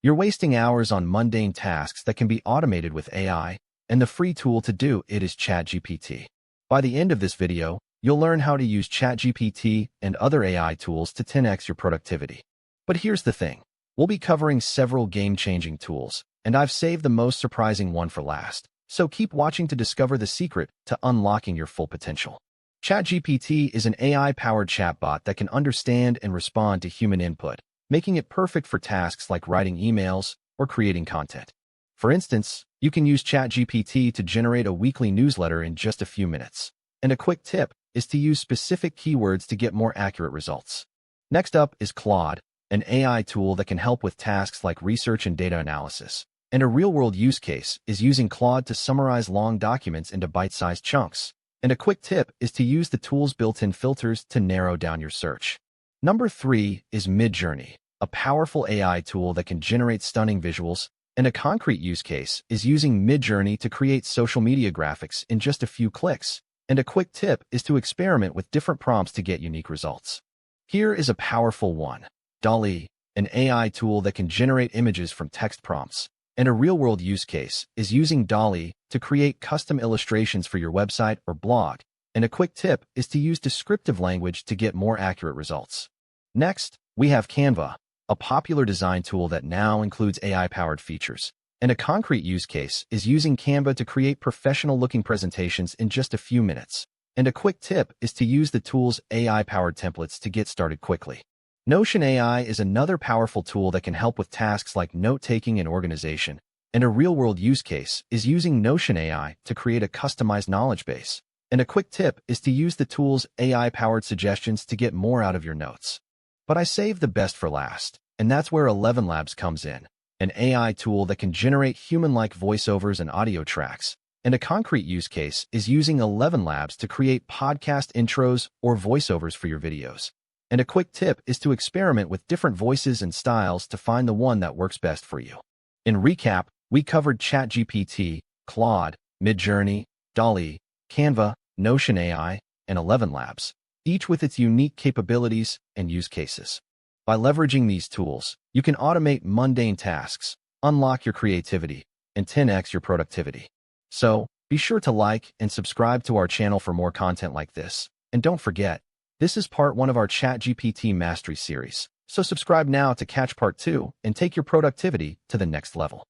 You're wasting hours on mundane tasks that can be automated with AI, and the free tool to do it is ChatGPT. By the end of this video, you'll learn how to use ChatGPT and other AI tools to 10x your productivity. But here's the thing. We'll be covering several game-changing tools, and I've saved the most surprising one for last. So keep watching to discover the secret to unlocking your full potential. ChatGPT is an AI-powered chatbot that can understand and respond to human input, making it perfect for tasks like writing emails or creating content. For instance, you can use ChatGPT to generate a weekly newsletter in just a few minutes. And a quick tip is to use specific keywords to get more accurate results. Next up is Claude, an AI tool that can help with tasks like research and data analysis. And a real-world use case is using Claude to summarize long documents into bite-sized chunks. And a quick tip is to use the tool's built-in filters to narrow down your search. Number 3 is Midjourney, a powerful AI tool that can generate stunning visuals. And a concrete use case is using Midjourney to create social media graphics in just a few clicks. And a quick tip is to experiment with different prompts to get unique results. Here is a powerful one. DALL-E, an AI tool that can generate images from text prompts. And a real-world use case is using DALL-E to create custom illustrations for your website or blog. And a quick tip is to use descriptive language to get more accurate results. Next, we have Canva, a popular design tool that now includes AI-powered features. And a concrete use case is using Canva to create professional-looking presentations in just a few minutes. And a quick tip is to use the tool's AI-powered templates to get started quickly. Notion AI is another powerful tool that can help with tasks like note-taking and organization. And a real-world use case is using Notion AI to create a customized knowledge base. And a quick tip is to use the tool's AI-powered suggestions to get more out of your notes. But I saved the best for last, and that's where 11 Labs comes in, an AI tool that can generate human-like voiceovers and audio tracks. And a concrete use case is using 11 Labs to create podcast intros or voiceovers for your videos. And a quick tip is to experiment with different voices and styles to find the one that works best for you. In recap, we covered ChatGPT, Claude, Midjourney, DALL-E, Canva, Notion AI, and 11 Labs, each with its unique capabilities and use cases. By leveraging these tools, you can automate mundane tasks, unlock your creativity, and 10x your productivity. So, be sure to like and subscribe to our channel for more content like this. And don't forget, this is part 1 of our ChatGPT Mastery series. So subscribe now to catch part 2 and take your productivity to the next level.